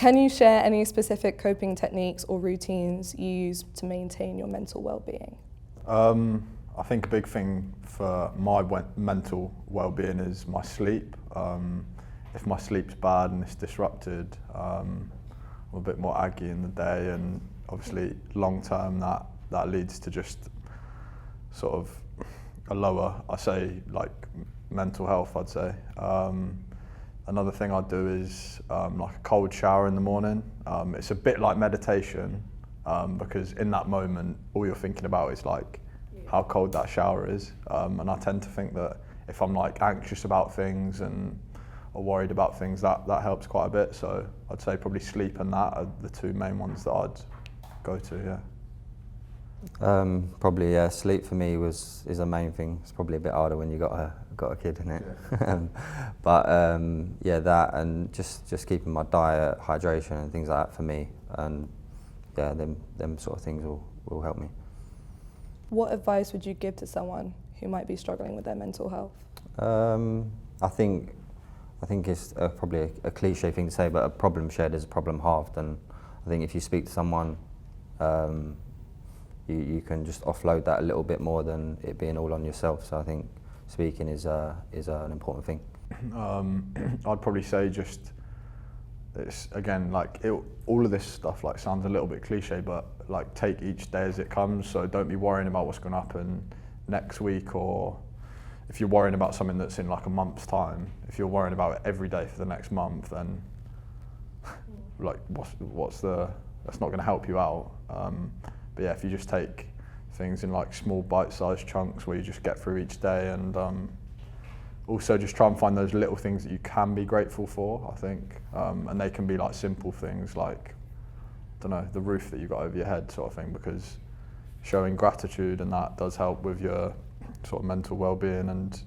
Can you share any specific coping techniques or routines you use to maintain your mental well-being? I think a big thing for my mental well-being is my sleep. If my sleep's bad and it's disrupted, I'm a bit more aggy in the day, and obviously long term that leads to just sort of a lower, I say, like mental health, I'd say. Another thing I do is like a cold shower in the morning. It's a bit like meditation, because in that moment all you're thinking about is like how cold that shower is, and I tend to think that if I'm like anxious about things or worried about things, that helps quite a bit. So I'd say probably sleep and that are the two main ones that I'd go to. Yeah. Probably sleep for me is a main thing. It's probably a bit harder when you got a kid in it. Yeah. But yeah, that and just keeping my diet, hydration and things like that for me, and yeah, them sort of things will help me. What advice would you give to someone who might be struggling with their mental health? I think it's probably a cliche thing to say, but a problem shared is a problem halved. And I think if you speak to someone, you can just offload that a little bit more than it being all on yourself. So I think speaking is an important thing. I'd probably say just it's again like all of this stuff like sounds a little bit cliche, but like take each day as it comes. So don't be worrying about what's going to happen next week, or if you're worrying about something that's in like a month's time, if you're worrying about it every day for the next month, then like that's not going to help you out. But yeah, if you just take things in like small bite-sized chunks where you just get through each day, and also just try and find those little things that you can be grateful for, I think, and they can be like simple things like, I don't know, the roof that you got over your head sort of thing, because showing gratitude and that does help with your sort of mental well-being and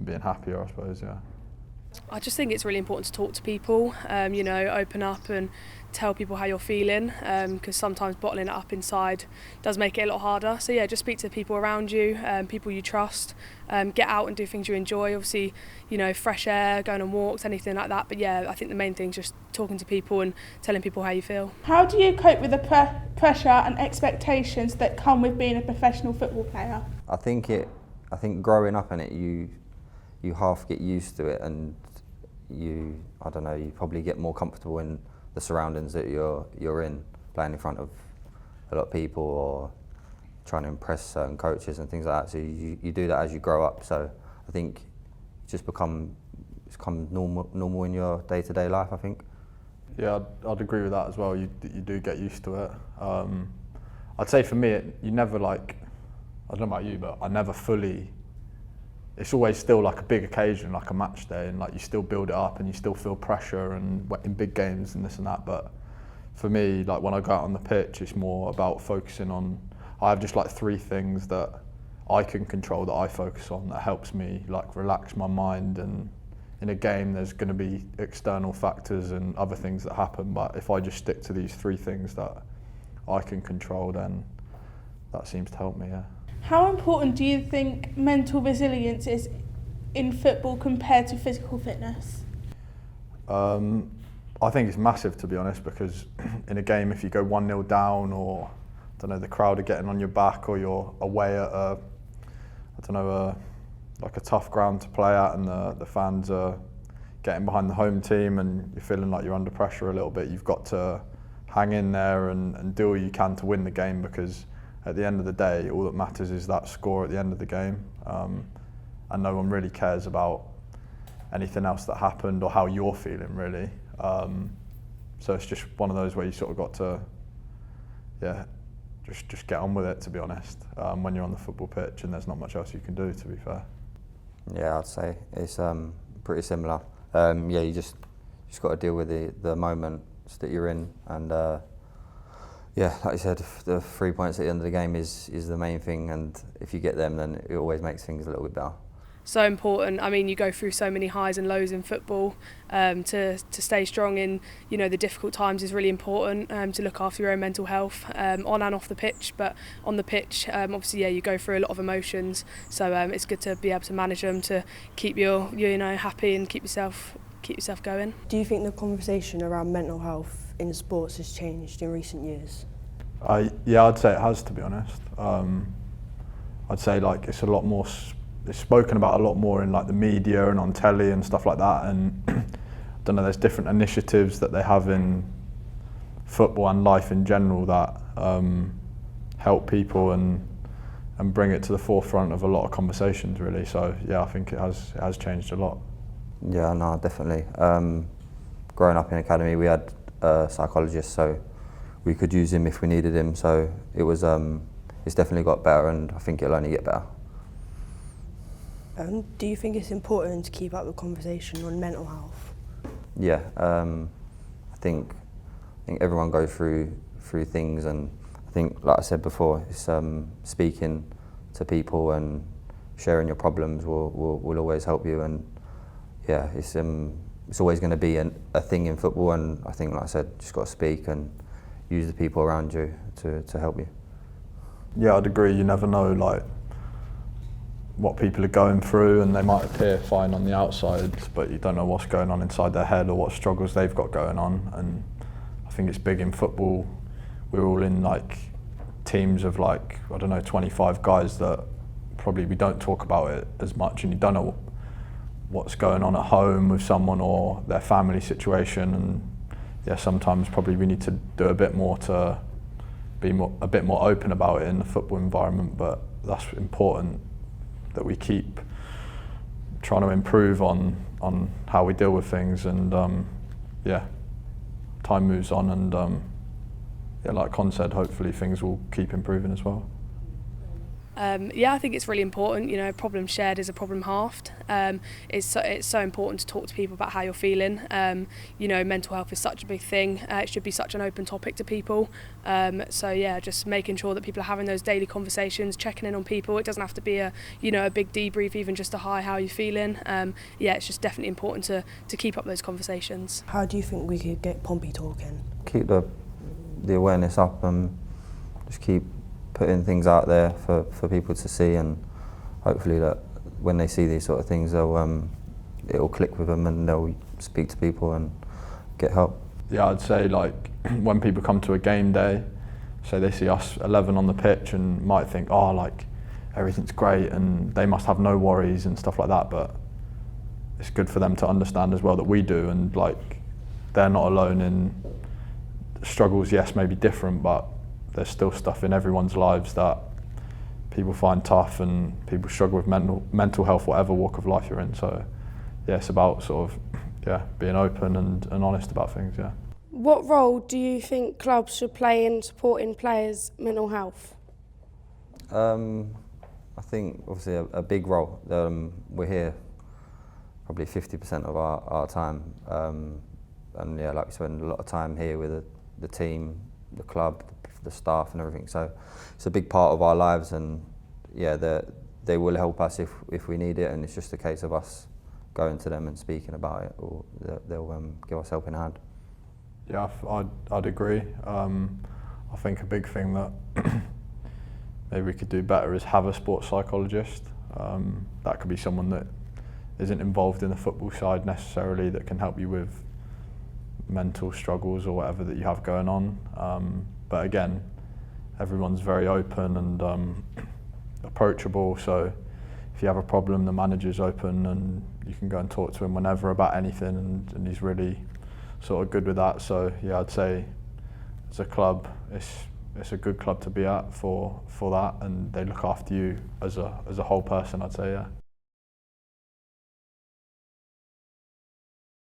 being happier, I suppose. Yeah. I just think it's really important to talk to people, you know, open up and tell people how you're feeling, because sometimes bottling it up inside does make it a lot harder. So yeah, just speak to people around you, people you trust, get out and do things you enjoy, obviously, you know, fresh air, going on walks, anything like that. But yeah, I think the main thing is just talking to people and telling people how you feel. How do you cope with the pressure and expectations that come with being a professional football player? I think growing up in it, you half get used to it, and you probably get more comfortable in the surroundings that you're in, playing in front of a lot of people or trying to impress certain coaches and things like that. So you do that as you grow up. So I think it's just become normal in your day-to-day life, I think. Yeah, I'd agree with that as well. You do get used to it. I'd say for me, you never like, I don't know about you, but I never fully. It's always still like a big occasion, like a match day, and like you still build it up and you still feel pressure and in big games and this and that. But for me, like when I go out on the pitch, it's more about focusing on. I have just like 3 things that I can control that I focus on that helps me like relax my mind. And in a game, there's going to be external factors and other things that happen. But if I just stick to these 3 things that I can control, then that seems to help me. Yeah. How important do you think mental resilience is in football compared to physical fitness? I think it's massive, to be honest, because in a game, if you go 1-0 down, or I don't know, the crowd are getting on your back, or you're away at like a tough ground to play at, and the fans are getting behind the home team, and you're feeling like you're under pressure a little bit, you've got to hang in there and do all you can to win the game, because at the end of the day, all that matters is that score at the end of the game, and no one really cares about anything else that happened or how you're feeling, really. So it's just one of those where you sort of got to, just get on with it, to be honest, when you're on the football pitch, and there's not much else you can do, to be fair. Yeah, I'd say it's pretty similar. You just got to deal with the moments that you're in, and like you said, the 3 points at the end of the game is the main thing, and if you get them, then it always makes things a little bit better. So important. I mean, you go through so many highs and lows in football. To stay strong in, you know, the difficult times is really important. To look after your own mental health on and off the pitch. But on the pitch, obviously, you go through a lot of emotions. So it's good to be able to manage them, to keep you happy and keep yourself going. Do you think the conversation around mental health in sports has changed in recent years? Yeah, I'd say it has, to be honest. I'd say like it's a lot more. It's spoken about a lot more in like the media and on telly and stuff like that. And I don't know. There's different initiatives that they have in football and life in general that help people and bring it to the forefront of a lot of conversations, really. So yeah, I think it has changed a lot. Yeah, no, definitely. Growing up in academy, we had a psychologist, so we could use him if we needed him. So it was, it's definitely got better, and I think it'll only get better. Do you think it's important to keep up the conversation on mental health? Yeah, I think everyone goes through things, and I think, like I said before, it's speaking to people and sharing your problems will always help you. And yeah, it's always going to be a thing in football, and I think, like I said, just got to speak and use the people around you to help you. Yeah, I'd agree. You never know like what people are going through, and they might appear fine on the outside, but you don't know what's going on inside their head or what struggles they've got going on. And I think it's big in football. We're all in like teams of like, I don't know, 25 guys that probably we don't talk about it as much, and you don't know what's going on at home with someone or their family situation. And yeah, sometimes probably we need to do a bit more to be a bit more open about it in the football environment, but that's important that we keep trying to improve on how we deal with things. And yeah, time moves on, and yeah, like Con said, hopefully things will keep improving as well. Yeah, I think it's really important. You know, a problem shared is a problem halved. It's so important to talk to people about how you're feeling. You know, mental health is such a big thing. It should be such an open topic to people. So yeah, just making sure that people are having those daily conversations, checking in on people. It doesn't have to be a big debrief, even just a hi, how are you feeling? Yeah, it's just definitely important to keep up those conversations. How do you think we could get Pompey talking? Keep the awareness up and just keep putting things out there for people to see, and hopefully that when they see these sort of things, it'll click with them and they'll speak to people and get help. Yeah, I'd say like when people come to a game day, say they see us 11 on the pitch and might think, oh, like everything's great and they must have no worries and stuff like that, but it's good for them to understand as well that we do, and like they're not alone in struggles. Yes, maybe different, but there's still stuff in everyone's lives that people find tough, and people struggle with mental health, whatever walk of life you're in. So yeah, it's about sort of being open and honest about things. Yeah. What role do you think clubs should play in supporting players' mental health? I think obviously a big role. We're here probably 50% of our time, and yeah, like we spend a lot of time here with the team, the club, the staff and everything. So it's a big part of our lives, and yeah, they will help us if we need it, and it's just a case of us going to them and speaking about it, or they'll give us helping hand. Yeah, I'd agree. I think a big thing that maybe we could do better is have a sports psychologist. That could be someone that isn't involved in the football side necessarily, that can help you with mental struggles or whatever that you have going on. But again, everyone's very open and approachable, so if you have a problem, the manager's open and you can go and talk to him whenever about anything, and he's really sort of good with that. So yeah, I'd say as a club, it's a good club to be at for that, and they look after you as a whole person, I'd say, yeah.